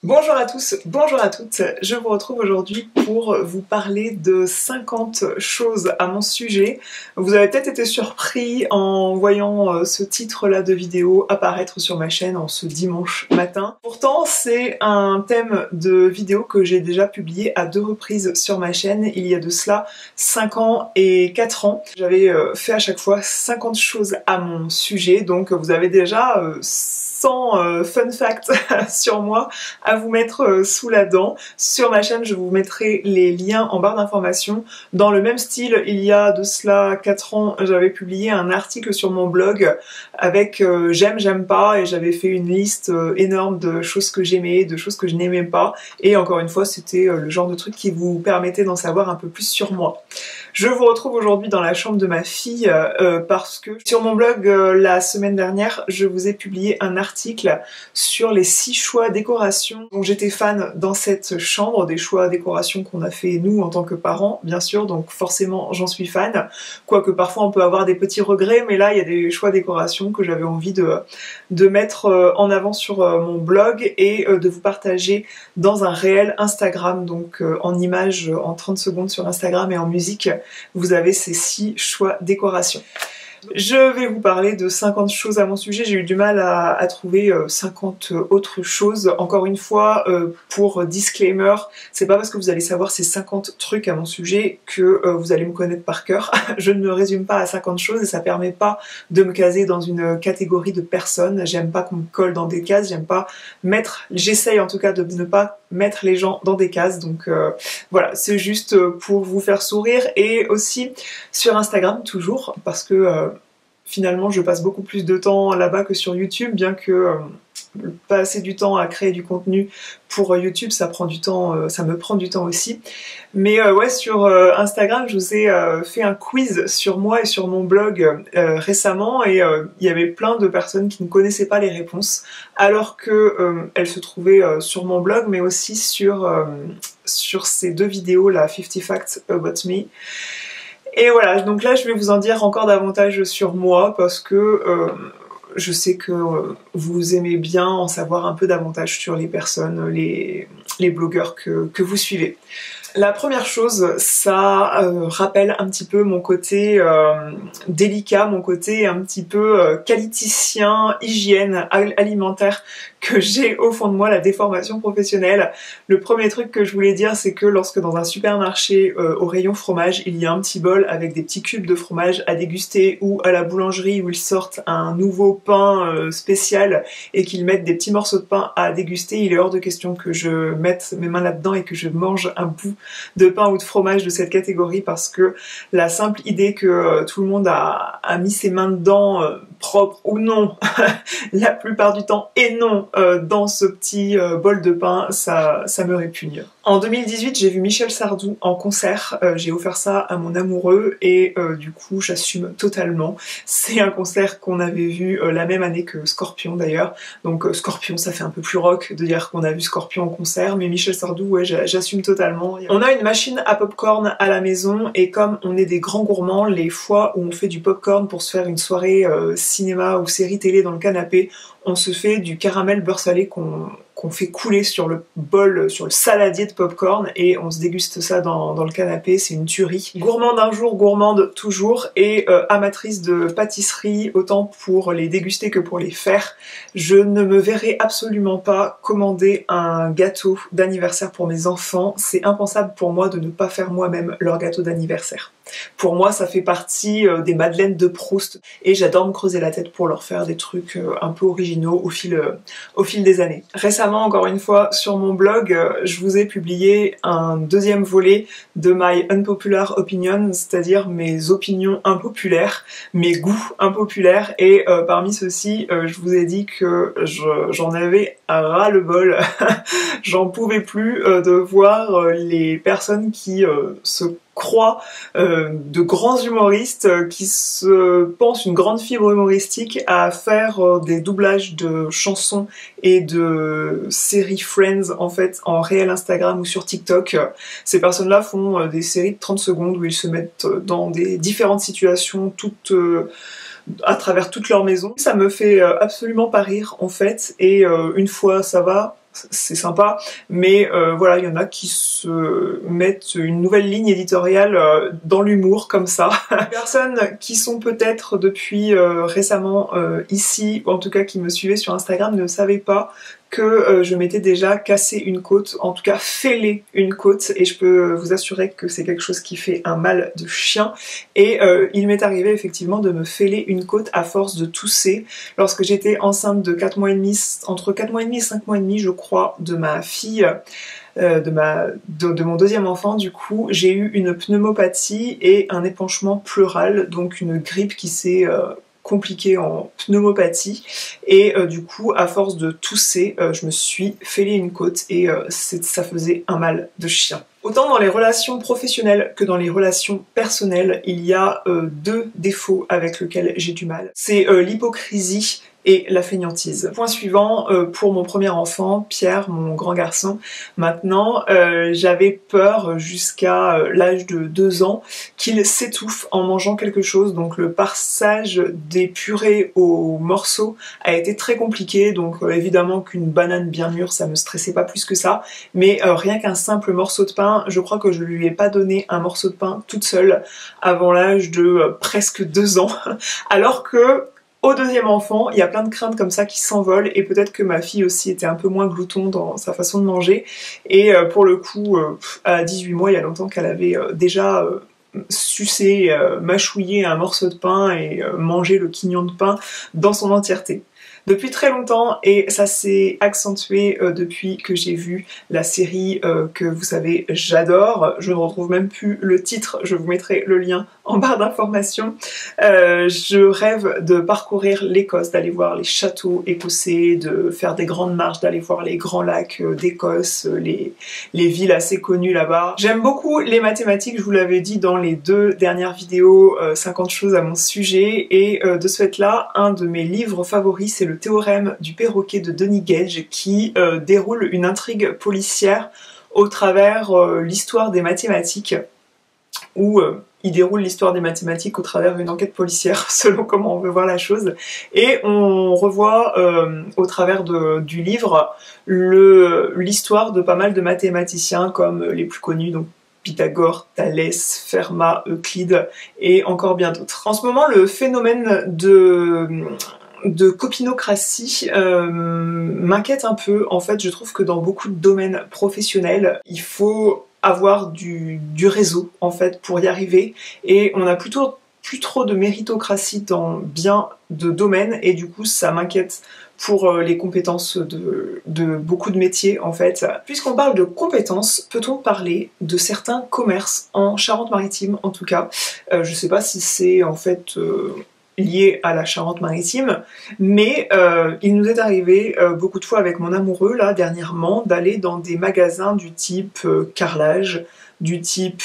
Bonjour à tous, bonjour à toutes, je vous retrouve aujourd'hui pour vous parler de 50 choses à mon sujet. Vous avez peut-être été surpris en voyant ce titre-là de vidéo apparaître sur ma chaîne en ce dimanche matin. Pourtant, c'est un thème de vidéo que j'ai déjà publié à 2 reprises sur ma chaîne, il y a de cela 5 ans et 4 ans. J'avais fait à chaque fois 50 choses à mon sujet, donc vous avez déjà 100 fun facts sur moi à vous mettre sous la dent. Sur ma chaîne, je vous mettrai les liens en barre d'informations. Dans le même style, il y a de cela 4 ans, j'avais publié un article sur mon blog avec j'aime, j'aime pas, et j'avais fait une liste énorme de choses que j'aimais, de choses que je n'aimais pas, et encore une fois, c'était le genre de truc qui vous permettait d'en savoir un peu plus sur moi. Je vous retrouve aujourd'hui dans la chambre de ma fille parce que sur mon blog la semaine dernière, je vous ai publié un article sur les 6 choix décoration dont j'étais fan dans cette chambre, des choix décoration qu'on a fait nous en tant que parents, bien sûr, donc forcément j'en suis fan, quoique parfois on peut avoir des petits regrets, mais là il y a des choix décoration que j'avais envie de mettre en avant sur mon blog et de vous partager dans un réel Instagram, donc en images en 30 secondes sur Instagram et en musique. Vous avez ces 6 choix décoration. Je vais vous parler de 50 choses à mon sujet, j'ai eu du mal à trouver 50 autres choses. Encore une fois, pour disclaimer, c'est pas parce que vous allez savoir ces 50 trucs à mon sujet que vous allez me connaître par cœur. Je ne me résume pas à 50 choses et ça permet pas de me caser dans une catégorie de personnes. J'aime pas qu'on me colle dans des cases, j'essaye en tout cas de ne pas mettre les gens dans des cases, donc voilà, c'est juste pour vous faire sourire. Et aussi sur Instagram toujours, parce que finalement je passe beaucoup plus de temps là-bas que sur YouTube, bien que passer du temps à créer du contenu pour YouTube, ça prend du temps, ça me prend du temps aussi. Mais ouais, sur Instagram, je vous ai fait un quiz sur moi et sur mon blog récemment, et il y avait plein de personnes qui ne connaissaient pas les réponses, alors que elles se trouvaient sur mon blog, mais aussi sur ces 2 vidéos, la 50 Facts About Me. Et voilà, donc là je vais vous en dire encore davantage sur moi, parce que je sais que vous aimez bien en savoir un peu davantage sur les personnes, les blogueurs que vous suivez. La première chose, ça rappelle un petit peu mon côté délicat, mon côté un petit peu qualiticien, hygiène alimentaire que j'ai au fond de moi, la déformation professionnelle. Le premier truc que je voulais dire, c'est que lorsque dans un supermarché au rayon fromage, il y a un petit bol avec des petits cubes de fromage à déguster, ou à la boulangerie où ils sortent un nouveau pain spécial et qu'ils mettent des petits morceaux de pain à déguster, il est hors de question que je mette mes mains là-dedans et que je mange un bout de pain ou de fromage de cette catégorie, parce que la simple idée que tout le monde a mis ses mains dedans, propres ou non, la plupart du temps, et non, dans ce petit bol de pain, ça me répugne. En 2018, j'ai vu Michel Sardou en concert, j'ai offert ça à mon amoureux, et du coup j'assume totalement. C'est un concert qu'on avait vu la même année que Scorpion d'ailleurs, donc Scorpion, ça fait un peu plus rock de dire qu'on a vu Scorpion en concert, mais Michel Sardou, ouais, j'assume totalement. On a une machine à popcorn à la maison, et comme on est des grands gourmands, les fois où on fait du popcorn pour se faire une soirée cinéma ou série télé dans le canapé, on se fait du caramel beurre salé qu'on fait couler sur le bol, sur le saladier de popcorn, et on se déguste ça dans le canapé, c'est une tuerie. Gourmande un jour, gourmande toujours, et amatrice de pâtisserie, autant pour les déguster que pour les faire. Je ne me verrai absolument pas commander un gâteau d'anniversaire pour mes enfants, c'est impensable pour moi de ne pas faire moi-même leur gâteau d'anniversaire. Pour moi, ça fait partie des madeleines de Proust, et j'adore me creuser la tête pour leur faire des trucs un peu originaux au fil des années. Récemment, encore une fois, sur mon blog, je vous ai publié un 2e volet de My Unpopular Opinion, c'est-à-dire mes opinions impopulaires, mes goûts impopulaires, et parmi ceux-ci, je vous ai dit que j'en avais ras-le-bol, j'en pouvais plus de voir les personnes qui se croient de grands humoristes, qui se pensent une grande fibre humoristique, à faire des doublages de chansons et de séries Friends en fait en réel Instagram ou sur TikTok. Ces personnes-là font des séries de 30 secondes où ils se mettent dans des différentes situations toutes à travers toute leur maison. Ça me fait absolument pas rire en fait, et une fois ça va, c'est sympa, mais voilà, il y en a qui se mettent une nouvelle ligne éditoriale dans l'humour comme ça. Les personnes qui sont peut-être depuis récemment ici, ou en tout cas qui me suivaient sur Instagram, ne savaient pas que je m'étais déjà cassé une côte, en tout cas fêlé une côte, et je peux vous assurer que c'est quelque chose qui fait un mal de chien. Et il m'est arrivé effectivement de me fêler une côte à force de tousser lorsque j'étais enceinte de 4 mois et demi, entre 4 mois et demi et 5 mois et demi je crois, de ma fille, de mon deuxième enfant. Du coup j'ai eu une pneumopathie et un épanchement pleural, donc une grippe qui s'est compliquée en pneumopathie, et du coup à force de tousser je me suis fêlé une côte et ça faisait un mal de chien. Autant dans les relations professionnelles que dans les relations personnelles, il y a deux défauts avec lesquels j'ai du mal. C'est l'hypocrisie et la fainéantise. Point suivant, pour mon premier enfant, Pierre, mon grand garçon, maintenant, j'avais peur jusqu'à l'âge de 2 ans qu'il s'étouffe en mangeant quelque chose, donc le passage des purées aux morceaux a été très compliqué, donc évidemment qu'une banane bien mûre, ça me stressait pas plus que ça, mais rien qu'un simple morceau de pain, je crois que je lui ai pas donné un morceau de pain toute seule avant l'âge de presque 2 ans, alors que au deuxième enfant, il y a plein de craintes comme ça qui s'envolent, et peut-être que ma fille aussi était un peu moins glouton dans sa façon de manger, et pour le coup, à 18 mois, il y a longtemps qu'elle avait déjà sucé, mâchouillé un morceau de pain et mangé le quignon de pain dans son entièreté. Depuis très longtemps, et ça s'est accentué depuis que j'ai vu la série que vous savez j'adore. Je ne retrouve même plus le titre, je vous mettrai le lien en barre d'informations. Je rêve de parcourir l'Écosse, d'aller voir les châteaux écossais, de faire des grandes marches, d'aller voir les grands lacs d'Écosse, les villes assez connues là-bas. J'aime beaucoup les mathématiques, je vous l'avais dit dans les 2 dernières vidéos, 50 choses à mon sujet, et de ce fait-là, un de mes livres favoris, c'est le théorème du perroquet de Denis Gage, qui déroule une intrigue policière au travers l'histoire des mathématiques, où il déroule l'histoire des mathématiques au travers d'une enquête policière, selon comment on veut voir la chose, et on revoit au travers du livre l'histoire de pas mal de mathématiciens comme les plus connus, donc Pythagore, Thalès, Fermat, Euclide et encore bien d'autres. En ce moment, le phénomène de copinocratie m'inquiète un peu. En fait, je trouve que dans beaucoup de domaines professionnels, il faut avoir du réseau en fait pour y arriver, et on a plutôt plus trop de méritocratie dans bien de domaines, et du coup ça m'inquiète pour les compétences de beaucoup de métiers en fait. Puisqu'on parle de compétences, peut-on parler de certains commerces en Charente-Maritime en tout cas. Je sais pas si c'est en fait lié à la Charente-Maritime, mais il nous est arrivé beaucoup de fois avec mon amoureux là dernièrement d'aller dans des magasins du type carrelage, du type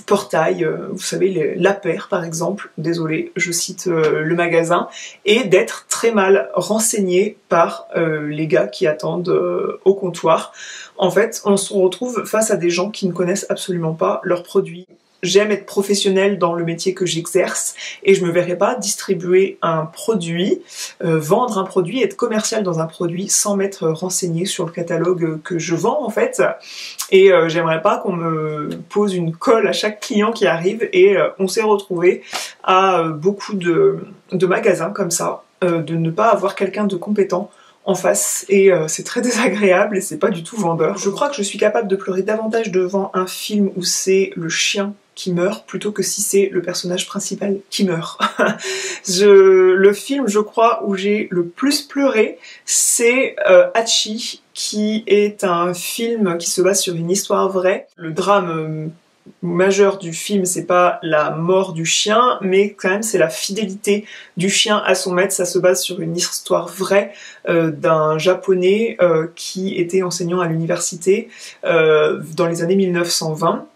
portail, vous savez, La Paire par exemple, désolé, je cite le magasin, et d'être très mal renseigné par les gars qui attendent au comptoir. En fait, on se retrouve face à des gens qui ne connaissent absolument pas leurs produits. J'aime être professionnelle dans le métier que j'exerce, et je me verrais pas distribuer un produit, vendre un produit, être commercial dans un produit sans m'être renseigné sur le catalogue que je vends en fait. Et j'aimerais pas qu'on me pose une colle à chaque client qui arrive, et on s'est retrouvé à beaucoup de magasins comme ça, de ne pas avoir quelqu'un de compétent en face, et c'est très désagréable et c'est pas du tout vendeur. Je crois que je suis capable de pleurer davantage devant un film où c'est le chien qui meurt plutôt que si c'est le personnage principal qui meurt. Le film, je crois, où j'ai le plus pleuré, c'est Hachi, qui est un film qui se base sur une histoire vraie. Le drame majeur du film, c'est pas la mort du chien, mais quand même c'est la fidélité du chien à son maître. Ça se base sur une histoire vraie d'un japonais qui était enseignant à l'université dans les années 1920.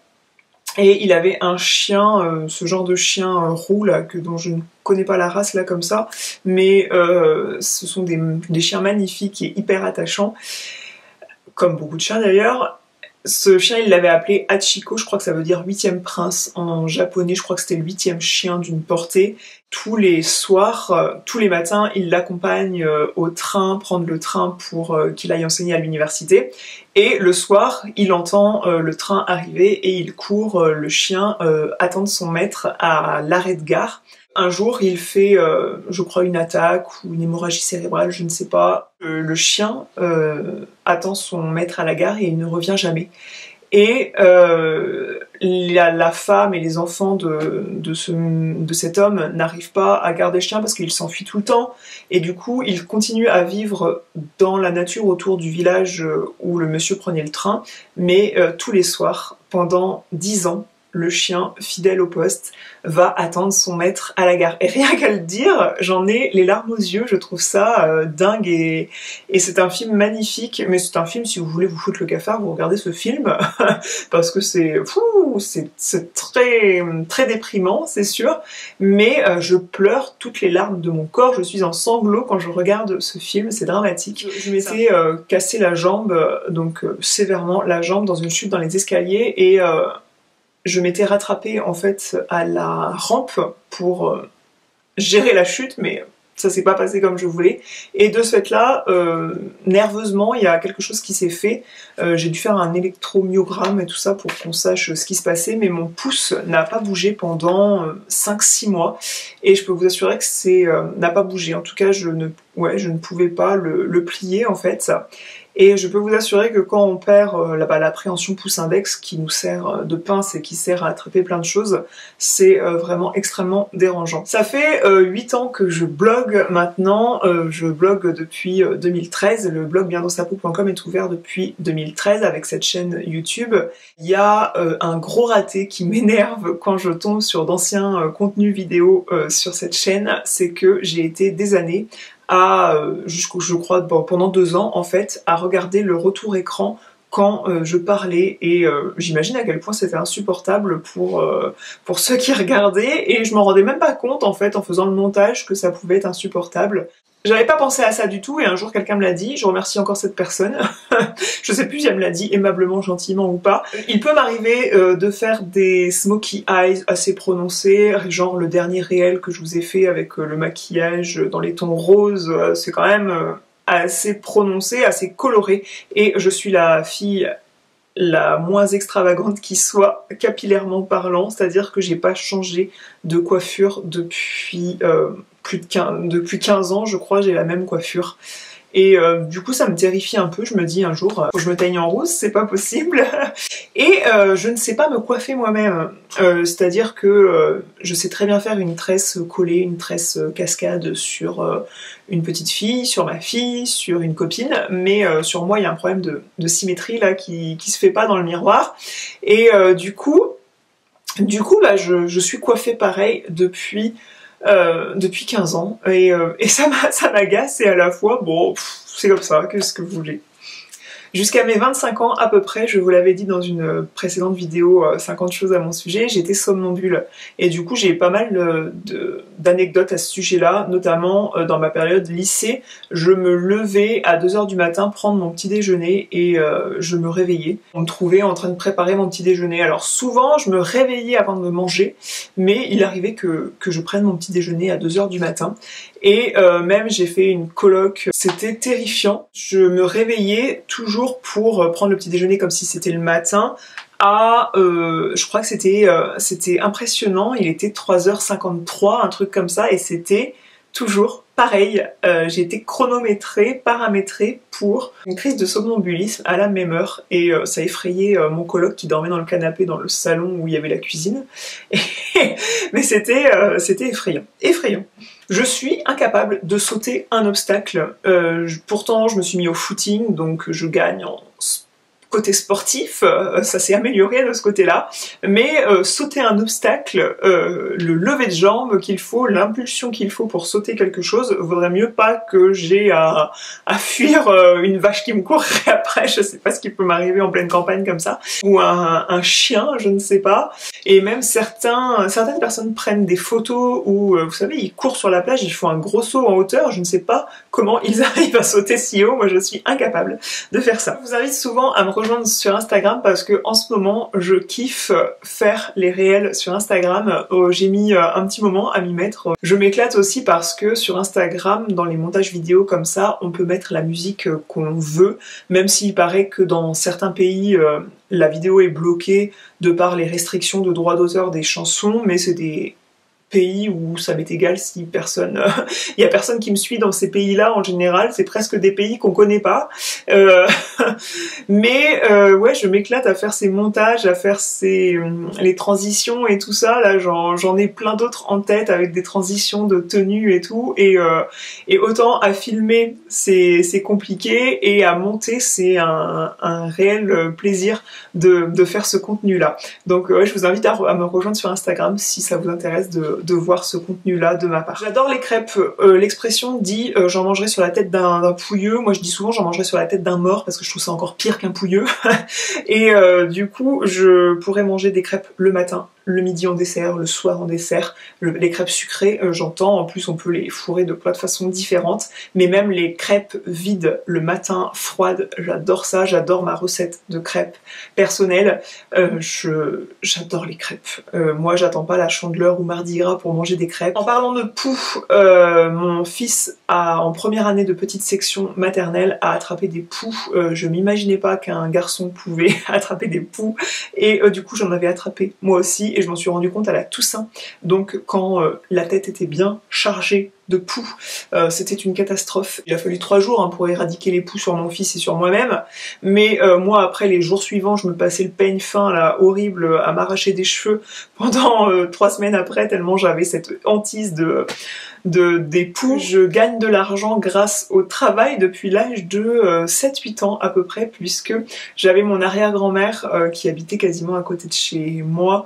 Et il avait un chien, ce genre de chien roux là, dont je ne connais pas la race là comme ça, mais ce sont des chiens magnifiques et hyper attachants, comme beaucoup de chiens d'ailleurs. Ce chien, il l'avait appelé Hachiko, je crois que ça veut dire 8e prince en japonais, je crois que c'était le 8e chien d'une portée. Tous les soirs, tous les matins, il l'accompagne au train, prendre le train pour qu'il aille enseigner à l'université. Et le soir, il entend le train arriver et il court, le chien, attendre son maître à l'arrêt de gare. Un jour, il fait, je crois, une attaque ou une hémorragie cérébrale, je ne sais pas. Le chien attend son maître à la gare et il ne revient jamais. Et la femme et les enfants de cet homme n'arrivent pas à garder le chien parce qu'il s'enfuit tout le temps. Et du coup, il continue à vivre dans la nature autour du village où le monsieur prenait le train. Mais tous les soirs, pendant 10 ans, le chien, fidèle au poste, va attendre son maître à la gare. Et rien qu'à le dire, j'en ai les larmes aux yeux, je trouve ça dingue et c'est un film magnifique, mais c'est un film, si vous voulez vous foutre le cafard, vous regardez ce film, parce que c'est très, très déprimant, c'est sûr, mais je pleure toutes les larmes de mon corps, je suis en sanglots quand je regarde ce film, c'est dramatique. Je m'étais cassé la jambe, donc sévèrement la jambe dans une chute dans les escaliers et je m'étais rattrapée en fait à la rampe pour gérer la chute, mais ça s'est pas passé comme je voulais. Et de ce fait-là, nerveusement, il y a quelque chose qui s'est fait. J'ai dû faire un électromyogramme et tout ça pour qu'on sache ce qui se passait, mais mon pouce n'a pas bougé pendant 5-6 mois. Et je peux vous assurer que c'est n'a pas bougé. En tout cas, je ne pouvais pas le plier en fait. Et je peux vous assurer que quand on perd l'appréhension pouce-index qui nous sert de pince et qui sert à attraper plein de choses, c'est vraiment extrêmement dérangeant. Ça fait 8 ans que je blogue maintenant, je blogue depuis 2013, le blog biendanssapeau.com est ouvert depuis 2013 avec cette chaîne YouTube. Il y a un gros raté qui m'énerve quand je tombe sur d'anciens contenus vidéo sur cette chaîne, c'est que j'ai été des années je crois pendant 2 ans en fait, à regarder le retour écran quand je parlais et j'imagine à quel point c'était insupportable pour ceux qui regardaient et je m'en rendais même pas compte en fait en faisant le montage que ça pouvait être insupportable. J'avais pas pensé à ça du tout et un jour quelqu'un me l'a dit, je remercie encore cette personne, je sais plus si elle me l'a dit aimablement, gentiment ou pas. Il peut m'arriver de faire des smokey eyes assez prononcés, genre le dernier réel que je vous ai fait avec le maquillage dans les tons roses, c'est quand même assez prononcé, assez coloré et je suis la fille la moins extravagante qui soit capillairement parlant, c'est-à-dire que j'ai pas changé de coiffure depuis depuis 15 ans, je crois, j'ai la même coiffure. Et du coup ça me terrifie un peu, je me dis un jour, faut que je me teigne en rose, c'est pas possible. Et je ne sais pas me coiffer moi-même, c'est-à-dire que je sais très bien faire une tresse collée, une tresse cascade sur une petite fille, sur ma fille, sur une copine, mais sur moi il y a un problème de symétrie là qui se fait pas dans le miroir. Et du coup je suis coiffée pareil depuis 15 ans et ça m'agace et à la fois bon c'est comme ça, qu'est-ce que vous voulez. Jusqu'à mes 25 ans à peu près, je vous l'avais dit dans une précédente vidéo 50 choses à mon sujet, j'étais somnambule et du coup j'ai pas mal d'anecdotes à ce sujet-là, notamment dans ma période lycée, je me levais à 2 h du matin prendre mon petit déjeuner et je me réveillais. On me trouvait en train de préparer mon petit déjeuner, alors souvent je me réveillais avant de me manger, mais il arrivait que je prenne mon petit déjeuner à 2 h du matin et même j'ai fait une coloc, c'était terrifiant, je me réveillais toujours pour prendre le petit déjeuner comme si c'était le matin je crois que c'était impressionnant, il était 3 h 53, un truc comme ça, et c'était toujours pareil, j'ai été chronométrée, paramétrée pour une crise de somnambulisme à la même heure, et ça effrayait mon coloc qui dormait dans le canapé dans le salon où il y avait la cuisine, mais c'était effrayant, effrayant. Je suis incapable de sauter un obstacle, pourtant je me suis mis au footing, donc je gagne en côté sportif, ça s'est amélioré de ce côté-là, mais sauter un obstacle, le lever de jambe qu'il faut, l'impulsion qu'il faut pour sauter quelque chose, vaudrait mieux pas que j'ai à fuir une vache qui me courrait après, je sais pas ce qui peut m'arriver en pleine campagne comme ça, ou un chien, je ne sais pas, et même certaines personnes prennent des photos où, vous savez, ils courent sur la plage, ils font un gros saut en hauteur, je ne sais pas comment ils arrivent à sauter si haut, moi je suis incapable de faire ça. Je vous invite souvent à me rejoindre rejoindre sur Instagram parce que en ce moment je kiffe faire les réels sur Instagram. J'ai mis un petit moment à m'y mettre. Je m'éclate aussi parce que sur Instagram, dans les montages vidéo comme ça, on peut mettre la musique qu'on veut, même s'il paraît que dans certains pays la vidéo est bloquée de par les restrictions de droit d'auteur des chansons, mais c'est des pays où ça m'est égal si personne... Il y a personne qui me suit dans ces pays-là en général, c'est presque des pays qu'on connaît pas. Mais ouais, je m'éclate à faire ces montages, à faire les transitions et tout ça. Là, j'en ai plein d'autres en tête avec des transitions de tenue et tout. Et autant à filmer, c'est compliqué, et à monter, c'est un réel plaisir de faire ce contenu-là. Donc ouais, je vous invite à me rejoindre sur Instagram si ça vous intéresse de voir ce contenu-là de ma part. J'adore les crêpes. L'expression dit j'en mangerai sur la tête d'un pouilleux. Moi je dis souvent j'en mangerai sur la tête d'un mort parce que je trouve ça encore pire qu'un pouilleux. Et du coup je pourrais manger des crêpes le matin, le midi en dessert, le soir en dessert. Les crêpes sucrées, j'entends, en plus on peut les fourrer de plein de façons différentes, mais même les crêpes vides le matin, froides, j'adore ça, j'adore ma recette de crêpes personnelle. J'adore les crêpes. Moi j'attends pas la Chandeleur ou Mardi Gras pour manger des crêpes. En parlant de poux, mon fils en première année de petite section maternelle a attrapé des poux. Je m'imaginais pas qu'un garçon pouvait attraper des poux, et du coup j'en avais attrapé moi aussi, et je m'en suis rendu compte à la Toussaint. Donc quand la tête était bien chargée de poux, c'était une catastrophe. Il a fallu 3 jours pour éradiquer les poux sur mon fils et sur moi-même, mais moi après, les jours suivants, je me passais le peigne fin là horrible à m'arracher des cheveux pendant 3 semaines après, tellement j'avais cette hantise des poux. Je gagne de l'argent grâce au travail depuis l'âge de 7-8 ans à peu près, puisque j'avais mon arrière-grand-mère qui habitait quasiment à côté de chez moi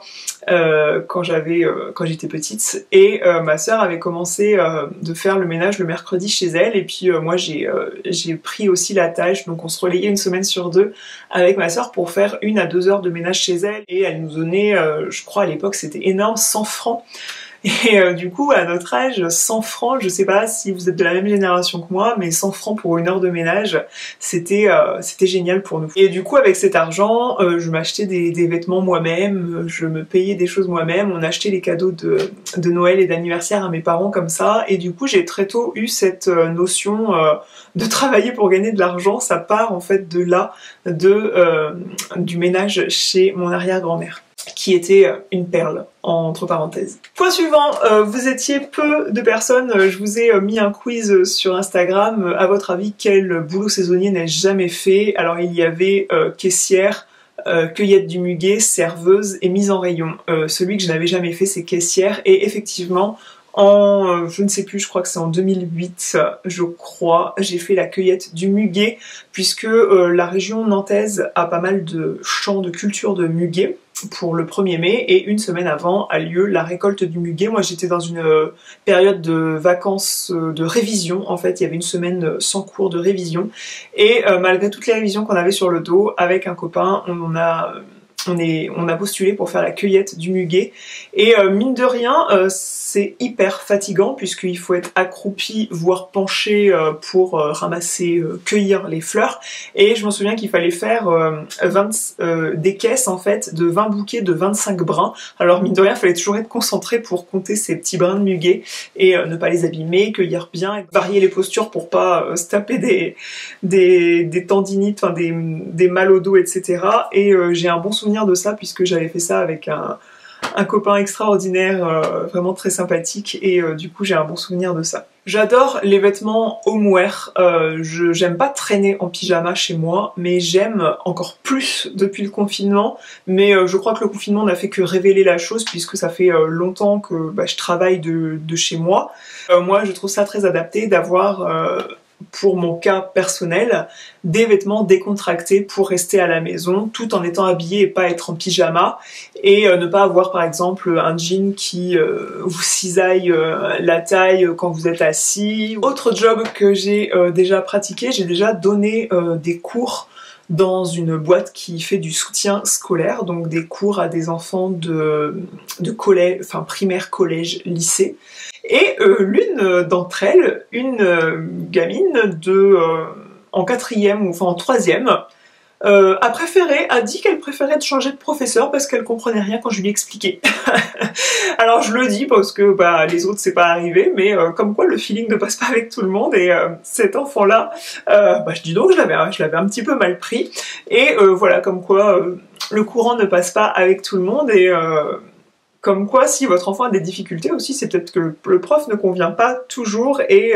quand j'étais petite, et ma sœur avait commencé de faire le ménage le mercredi chez elle, et puis moi j'ai pris aussi la tâche, donc on se relayait une semaine sur 2 avec ma sœur pour faire 1 à 2 heures de ménage chez elle, et elle nous donnait, je crois à l'époque c'était énorme, 100 francs. Et du coup, à notre âge, 100 francs, je sais pas si vous êtes de la même génération que moi, mais 100 francs pour 1 heure de ménage, c'était génial pour nous. Et du coup, avec cet argent, je m'achetais des vêtements moi-même, je me payais des choses moi-même, on achetait les cadeaux de Noël et d'anniversaire à mes parents comme ça, et du coup, j'ai très tôt eu cette notion de travailler pour gagner de l'argent. Ça part en fait de là, du ménage chez mon arrière-grand-mère, qui était une perle, entre parenthèses. Point suivant, vous étiez peu de personnes, je vous ai mis un quiz sur Instagram. À votre avis, quel boulot saisonnier n'ai-je jamais fait? Alors il y avait caissière, cueillette du muguet, serveuse et mise en rayon. Celui que je n'avais jamais fait, c'est caissière, et effectivement, je ne sais plus, je crois que c'est en 2008, je crois, j'ai fait la cueillette du muguet, puisque la région nantaise a pas mal de champs de culture de muguet pour le 1er mai, et une semaine avant a lieu la récolte du muguet. Moi j'étais dans une période de vacances de révision, en fait il y avait une semaine sans cours de révision, et malgré toutes les révisions qu'on avait sur le dos, avec un copain, on a postulé pour faire la cueillette du muguet, et mine de rien c'est hyper fatigant puisqu'il faut être accroupi voire penché pour ramasser, cueillir les fleurs, et je me souviens qu'il fallait faire des caisses en fait de 20 bouquets de 25 brins. Alors mine de rien il fallait toujours être concentré pour compter ces petits brins de muguet et ne pas les abîmer, cueillir bien, et varier les postures pour pas se taper des tendinites, enfin des mal au dos, etc. Et j'ai un bon souvenir de ça puisque j'avais fait ça avec un copain extraordinaire, vraiment très sympathique, et du coup j'ai un bon souvenir de ça. J'adore les vêtements homeware, j'aime pas traîner en pyjama chez moi, mais j'aime encore plus depuis le confinement, mais je crois que le confinement n'a fait que révéler la chose puisque ça fait longtemps que je travaille de chez moi. Moi je trouve ça très adapté d'avoir pour mon cas personnel, des vêtements décontractés pour rester à la maison tout en étant habillé et pas être en pyjama, et ne pas avoir par exemple un jean qui vous cisaille la taille quand vous êtes assis. Autre job que j'ai déjà pratiqué, j'ai déjà donné des cours dans une boîte qui fait du soutien scolaire, donc des cours à des enfants de collège, enfin primaire, collège, lycée. Et l'une d'entre elles, une gamine en 4e ou enfin en 3e, a dit qu'elle préférait de changer de professeur parce qu'elle comprenait rien quand je lui expliquais. Alors je le dis parce que bah, les autres c'est pas arrivé, mais comme quoi le feeling ne passe pas avec tout le monde, et cet enfant-là, bah, je dis donc je l'avais un petit peu mal pris, et voilà, comme quoi le courant ne passe pas avec tout le monde, et comme quoi, si votre enfant a des difficultés aussi, c'est peut-être que le prof ne convient pas toujours, et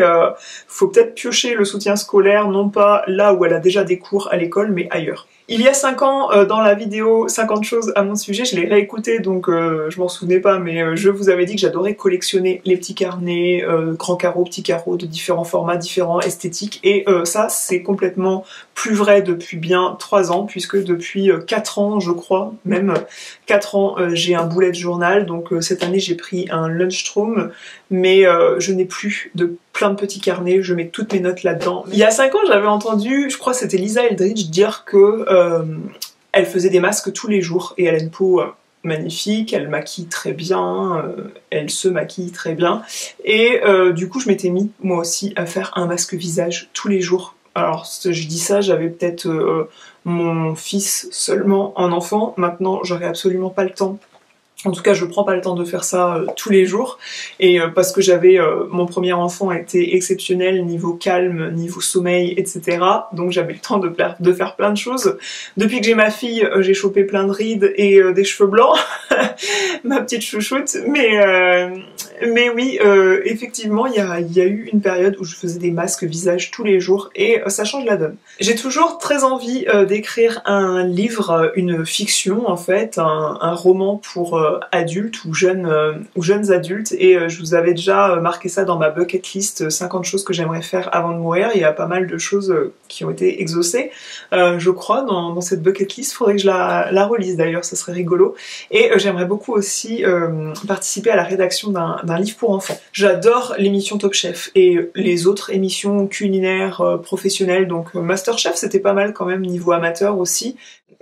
faut peut-être piocher le soutien scolaire, non pas là où elle a déjà des cours à l'école, mais ailleurs. Il y a 5 ans, dans la vidéo 50 choses à mon sujet, je l'ai réécouté, donc je m'en souvenais pas, mais je vous avais dit que j'adorais collectionner les petits carnets, grands carreaux, petits carreaux, de différents formats, différents esthétiques, et ça c'est complètement plus vrai depuis bien 3 ans, puisque depuis 4 ans, je crois, même 4 ans, j'ai un bullet journal, donc cette année j'ai pris un Lunchstrom, mais je n'ai plus de plein de petits carnets, je mets toutes mes notes là-dedans. Il y a 5 ans, j'avais entendu, je crois que c'était Lisa Eldridge, dire que elle faisait des masques tous les jours, et elle a une peau magnifique, elle maquille très bien, elle se maquille très bien, et du coup je m'étais mis moi aussi à faire un masque visage tous les jours. Alors je dis ça, j'avais peut-être mon fils seulement en enfant, maintenant j'aurais absolument pas le temps. En tout cas, je prends pas le temps de faire ça tous les jours, et parce que j'avais mon premier enfant était exceptionnel niveau calme, niveau sommeil, etc. Donc j'avais le temps de faire plein de choses. Depuis que j'ai ma fille, j'ai chopé plein de rides et des cheveux blancs, ma petite chouchoute. Mais oui, effectivement, il y a eu une période où je faisais des masques visage tous les jours, et ça change la donne. J'ai toujours très envie d'écrire un livre, une fiction en fait, un roman pour adultes ou jeunes adultes, et je vous avais déjà marqué ça dans ma bucket list, 50 choses que j'aimerais faire avant de mourir. Il y a pas mal de choses qui ont été exaucées, je crois, dans cette bucket list. Faudrait que je la relise d'ailleurs, ça serait rigolo. Et j'aimerais beaucoup aussi participer à la rédaction d'un livre pour enfants. J'adore l'émission Top Chef et les autres émissions culinaires professionnelles, donc Masterchef c'était pas mal quand même niveau amateur aussi.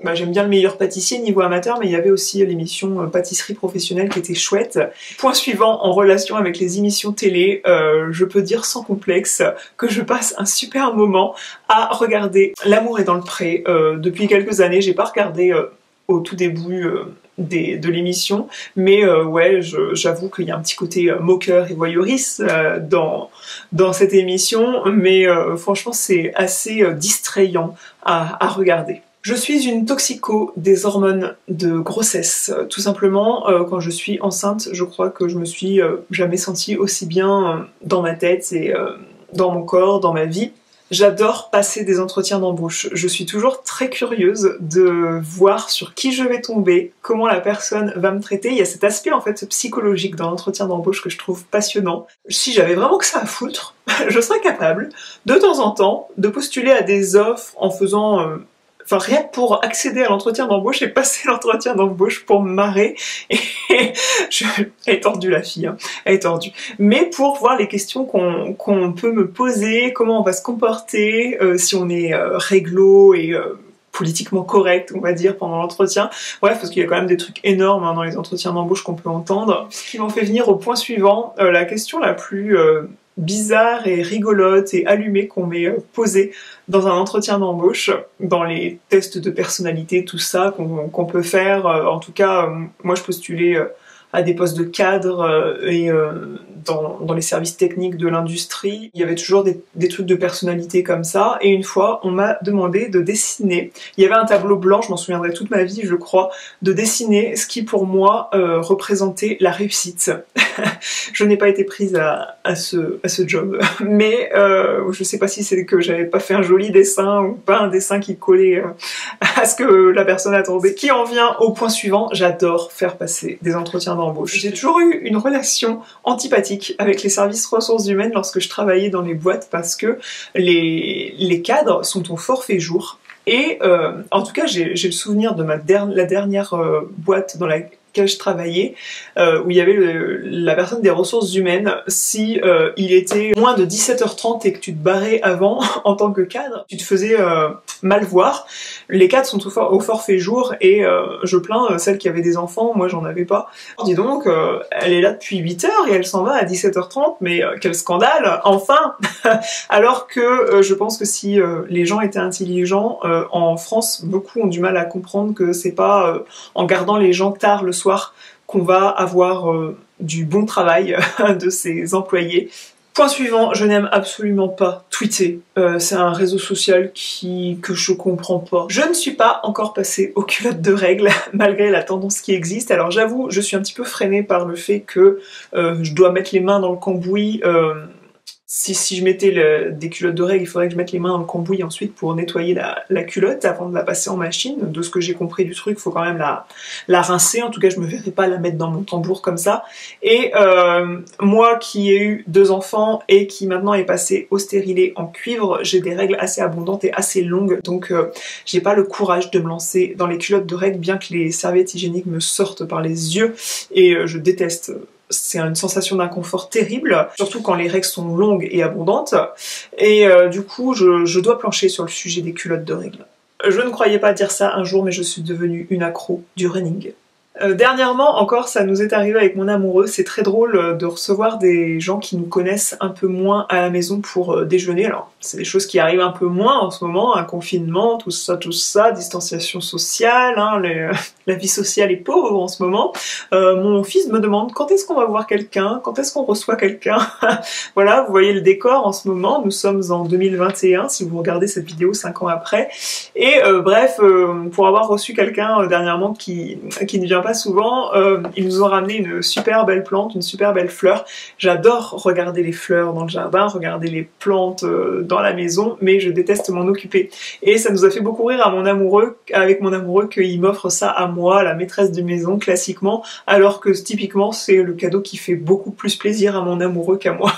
Bah, j'aime bien le meilleur pâtissier niveau amateur, mais il y avait aussi l'émission pâtisserie professionnelle qui était chouette. Point suivant, en relation avec les émissions télé, je peux dire sans complexe que je passe un super moment à regarder L'amour est dans le pré. Depuis quelques années, j'ai pas regardé au tout début de l'émission, mais ouais, j'avoue qu'il y a un petit côté moqueur et voyeuriste dans cette émission, mais franchement c'est assez distrayant à regarder. Je suis une toxico des hormones de grossesse. Tout simplement, quand je suis enceinte, je crois que je me suis jamais sentie aussi bien dans ma tête et dans mon corps, dans ma vie. J'adore passer des entretiens d'embauche. Je suis toujours très curieuse de voir sur qui je vais tomber, comment la personne va me traiter. Il y a cet aspect en fait psychologique dans l'entretien d'embauche que je trouve passionnant. Si j'avais vraiment que ça à foutre, je serais capable de temps en temps de postuler à des offres en faisant enfin rien que pour accéder à l'entretien d'embauche et passer l'entretien d'embauche pour me marrer. Et elle est tordue la fille, hein. Elle est tordue. Mais pour voir les questions qu'on peut me poser, comment on va se comporter, si on est réglo et politiquement correct, on va dire, pendant l'entretien. Bref, parce qu'il y a quand même des trucs énormes hein, dans les entretiens d'embauche qu'on peut entendre. Ce qui m'en fait venir au point suivant, la question la plus bizarre et rigolote et allumée qu'on m'ait posée dans un entretien d'embauche, dans les tests de personnalité, tout ça qu'on peut faire. En tout cas, moi je postulais à des postes de cadre et dans les services techniques de l'industrie. Il y avait toujours des trucs de personnalité comme ça, et une fois on m'a demandé de dessiner. Il y avait un tableau blanc, je m'en souviendrai toute ma vie je crois, de dessiner ce qui pour moi représentait la réussite. Je n'ai pas été prise à ce job, mais je sais pas si c'est que j'avais pas fait un joli dessin ou pas un dessin qui collait à ce que la personne attendait. Qui en vient au point suivant, j'adore faire passer des entretiens d'embauche. J'ai toujours eu une relation antipathique avec les services ressources humaines lorsque je travaillais dans les boîtes, parce que les cadres sont au forfait jour. Et en tout cas, j'ai le souvenir de la dernière boîte lequel je travaillais, où il y avait la personne des ressources humaines. Si il était moins de 17h30 et que tu te barrais avant en tant que cadre, tu te faisais mal voir. Les cadres sont au forfait jour et je plains celles qui avaient des enfants, moi j'en avais pas. Dis donc, elle est là depuis 8h et elle s'en va à 17h30, mais quel scandale, enfin. Alors que je pense que si les gens étaient intelligents, en France, beaucoup ont du mal à comprendre que c'est pas en gardant les gens tard le soir qu'on va avoir du bon travail de ses employés. Point suivant, je n'aime absolument pas tweeter. C'est un réseau social que je comprends pas. Je ne suis pas encore passée aux culottes de règles, malgré la tendance qui existe. Alors j'avoue, je suis un petit peu freinée par le fait que je dois mettre les mains dans le cambouis. Si je mettais des culottes de règles, il faudrait que je mette les mains dans le cambouis ensuite pour nettoyer la culotte avant de la passer en machine. De ce que j'ai compris du truc, il faut quand même la rincer. En tout cas, je me verrais pas la mettre dans mon tambour comme ça. Et moi qui ai eu 2 enfants et qui maintenant est passé au stérilet en cuivre, j'ai des règles assez abondantes et assez longues. Donc j'ai pas le courage de me lancer dans les culottes de règles, bien que les serviettes hygiéniques me sortent par les yeux. Et je déteste. C'est une sensation d'inconfort terrible, surtout quand les règles sont longues et abondantes. Et du coup, je dois plancher sur le sujet des culottes de règles. Je ne croyais pas dire ça un jour, mais je suis devenue une accro du running. Dernièrement encore, ça nous est arrivé avec mon amoureux, c'est très drôle de recevoir des gens qui nous connaissent un peu moins à la maison pour déjeuner. Alors c'est des choses qui arrivent un peu moins en ce moment, un confinement, tout ça, distanciation sociale, hein, la vie sociale est pauvre en ce moment. Mon fils me demande quand est-ce qu'on va voir quelqu'un, quand est-ce qu'on reçoit quelqu'un. Voilà, vous voyez le décor en ce moment, nous sommes en 2021 si vous regardez cette vidéo 5 ans après. Et bref, pour avoir reçu quelqu'un dernièrement qui ne vient pas souvent, ils nous ont ramené une super belle plante, une super belle fleur. J'adore regarder les fleurs dans le jardin, regarder les plantes dans la maison, mais je déteste m'en occuper. Et ça nous a fait beaucoup rire avec mon amoureux qu'il m'offre ça à moi, la maîtresse de maison, classiquement, alors que typiquement c'est le cadeau qui fait beaucoup plus plaisir à mon amoureux qu'à moi.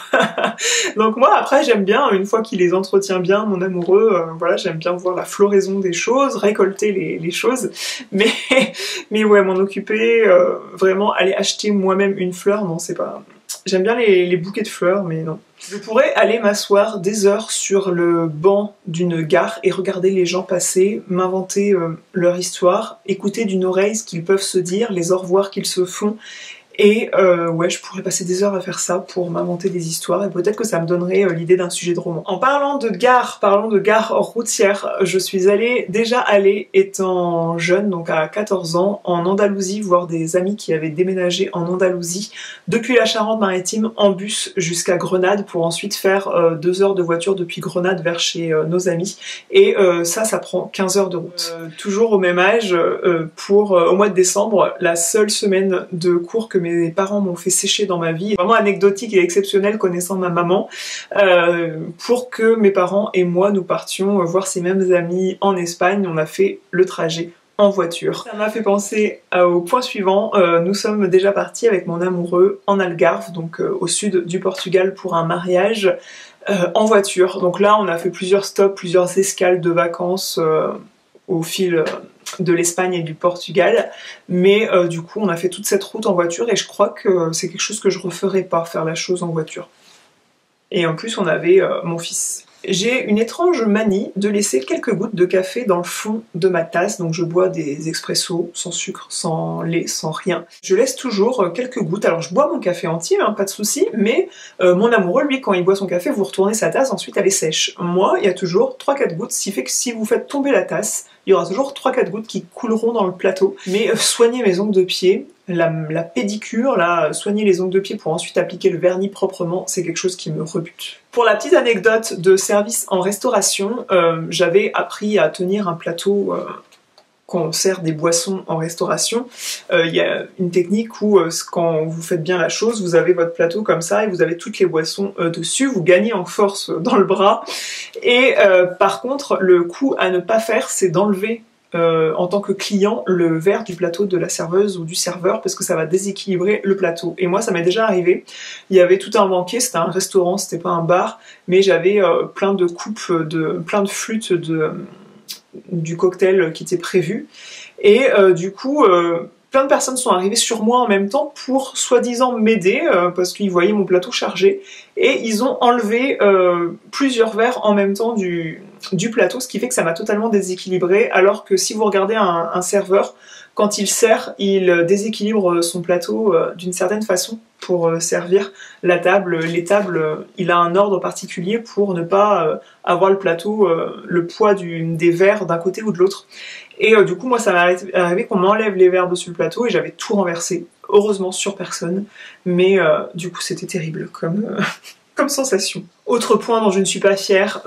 Donc moi après j'aime bien, une fois qu'il les entretient bien, mon amoureux, voilà, j'aime bien voir la floraison des choses, récolter les choses, mais ouais, m'en occuper, vraiment aller acheter moi-même une fleur, non c'est pas... J'aime bien les bouquets de fleurs, mais non. Je pourrais aller m'asseoir des heures sur le banc d'une gare et regarder les gens passer, m'inventer leur histoire, écouter d'une oreille ce qu'ils peuvent se dire, les au revoir qu'ils se font. Et ouais, je pourrais passer des heures à faire ça pour m'inventer des histoires et peut-être que ça me donnerait l'idée d'un sujet de roman. En parlant de gare routière, je suis déjà allée étant jeune, donc à 14 ans, en Andalousie, voir des amis qui avaient déménagé en Andalousie depuis la Charente-Maritime en bus jusqu'à Grenade pour ensuite faire 2 heures de voiture depuis Grenade vers chez nos amis. Et ça prend 15 heures de route. Toujours au même âge, au mois de décembre, la seule semaine de cours que mes parents m'ont fait sécher dans ma vie, vraiment anecdotique et exceptionnel connaissant ma maman, pour que mes parents et moi nous partions voir ces mêmes amis en Espagne. On a fait le trajet en voiture. Ça m'a fait penser au point suivant, nous sommes déjà partis avec mon amoureux en Algarve, donc au sud du Portugal pour un mariage en voiture. Donc là on a fait plusieurs stops, plusieurs escales de vacances au fil de l'Espagne et du Portugal, mais du coup on a fait toute cette route en voiture et je crois que c'est quelque chose que je referais pas, faire la chose en voiture. Et en plus on avait mon fils. J'ai une étrange manie de laisser quelques gouttes de café dans le fond de ma tasse, donc je bois des expressos sans sucre, sans lait, sans rien. Je laisse toujours quelques gouttes, alors je bois mon café entier, hein, pas de souci, mais mon amoureux, lui, quand il boit son café, vous retournez sa tasse, ensuite elle est sèche. Moi, il y a toujours 3-4 gouttes, ce qui fait que si vous faites tomber la tasse, il y aura toujours 3-4 gouttes qui couleront dans le plateau. Mais soignez mes ongles de pied, la pédicure, là, soigner les ongles de pied pour ensuite appliquer le vernis proprement, c'est quelque chose qui me rebute. Pour la petite anecdote de service en restauration, j'avais appris à tenir un plateau quand on sert des boissons en restauration. Il y a une technique où quand vous faites bien la chose, vous avez votre plateau comme ça et vous avez toutes les boissons dessus, vous gagnez en force dans le bras. Et par contre, le coup à ne pas faire, c'est d'enlever en tant que client le verre du plateau de la serveuse ou du serveur parce que ça va déséquilibrer le plateau. Et moi ça m'est déjà arrivé, il y avait tout un banquet, c'était un restaurant, c'était pas un bar, mais j'avais plein de coupes, plein de flûtes du cocktail qui était prévu et du coup Plein de personnes sont arrivées sur moi en même temps pour soi-disant m'aider parce qu'ils voyaient mon plateau chargé et ils ont enlevé plusieurs verres en même temps du plateau, ce qui fait que ça m'a totalement déséquilibré, alors que si vous regardez un serveur, quand il sert, il déséquilibre son plateau d'une certaine façon pour servir la table, les tables, il a un ordre particulier pour ne pas avoir le plateau, le poids des verres d'un côté ou de l'autre. Et du coup, moi, ça m'est arrivé qu'on m'enlève les verres dessus le plateau et j'avais tout renversé, heureusement sur personne, mais du coup, c'était terrible comme sensation. Autre point dont je ne suis pas fière,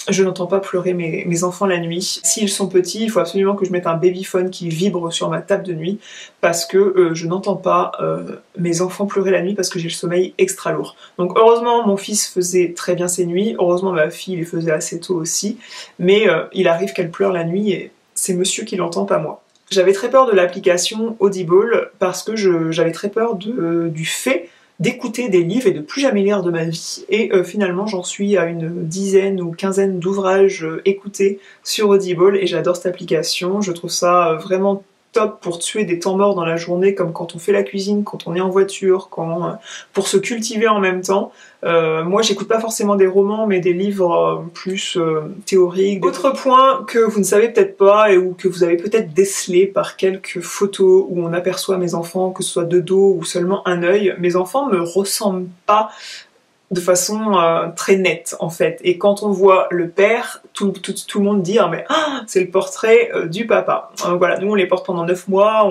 je n'entends pas pleurer mes enfants la nuit. S'ils sont petits, il faut absolument que je mette un babyphone qui vibre sur ma table de nuit parce que je n'entends pas mes enfants pleurer la nuit parce que j'ai le sommeil extra lourd. Donc heureusement mon fils faisait très bien ses nuits, heureusement ma fille les faisait assez tôt aussi, mais il arrive qu'elle pleure la nuit et c'est monsieur qui l'entend, pas moi. J'avais très peur de l'application Audible parce que j'avais très peur du fait d'écouter des livres et de plus jamais lire de ma vie. Et finalement, j'en suis à une dizaine ou quinzaine d'ouvrages écoutés sur Audible et j'adore cette application. Je trouve ça vraiment top pour tuer des temps morts dans la journée, comme quand on fait la cuisine, quand on est en voiture, pour se cultiver en même temps. Moi, j'écoute pas forcément des romans, mais des livres plus théoriques. Autre point que vous ne savez peut-être pas ou que vous avez peut-être décelé par quelques photos où on aperçoit mes enfants, que ce soit de dos ou seulement un œil, mes enfants me ressemblent pas de façon très nette en fait, et quand on voit le père, tout le monde dit ah, mais c'est le portrait du papa. Voilà, nous on les porte pendant 9 mois,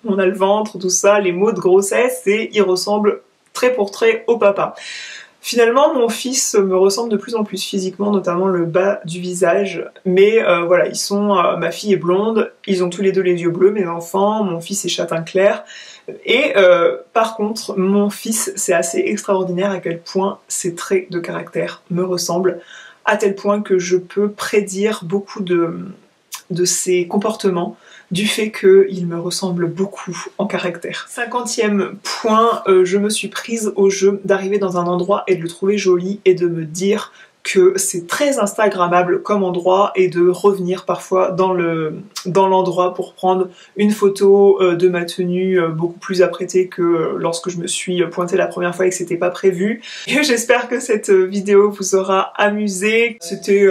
on a le ventre, tout ça, les maux de grossesse, et ils ressemblent trait pour trait au papa. Finalement, mon fils me ressemble de plus en plus physiquement, notamment le bas du visage, mais voilà, ma fille est blonde, ils ont tous les deux les yeux bleus, mes enfants, mon fils est châtain clair, et par contre, mon fils, c'est assez extraordinaire à quel point ses traits de caractère me ressemblent, à tel point que je peux prédire beaucoup de ses comportements, du fait qu'il me ressemble beaucoup en caractère. 50e point, je me suis prise au jeu d'arriver dans un endroit et de le trouver joli et de me dire que c'est très instagrammable comme endroit et de revenir parfois dans l'endroit pour prendre une photo de ma tenue beaucoup plus apprêtée que lorsque je me suis pointée la première fois et que c'était pas prévu. Et j'espère que cette vidéo vous aura amusé. C'était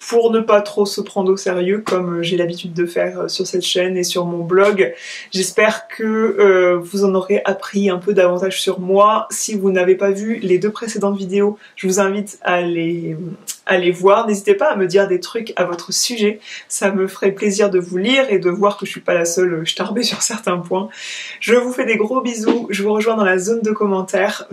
pour ne pas trop se prendre au sérieux comme j'ai l'habitude de faire sur cette chaîne et sur mon blog. J'espère que vous en aurez appris un peu davantage sur moi. Si vous n'avez pas vu les 2 précédentes vidéos, je vous invite à les voir. N'hésitez pas à me dire des trucs à votre sujet, ça me ferait plaisir de vous lire et de voir que je suis pas la seule starbée sur certains points. Je vous fais des gros bisous, je vous rejoins dans la zone de commentaires.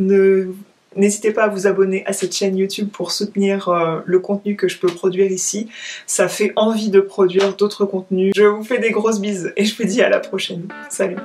N'hésitez pas à vous abonner à cette chaîne YouTube pour soutenir le contenu que je peux produire ici. Ça fait envie de produire d'autres contenus. Je vous fais des grosses bises et je vous dis à la prochaine. Salut!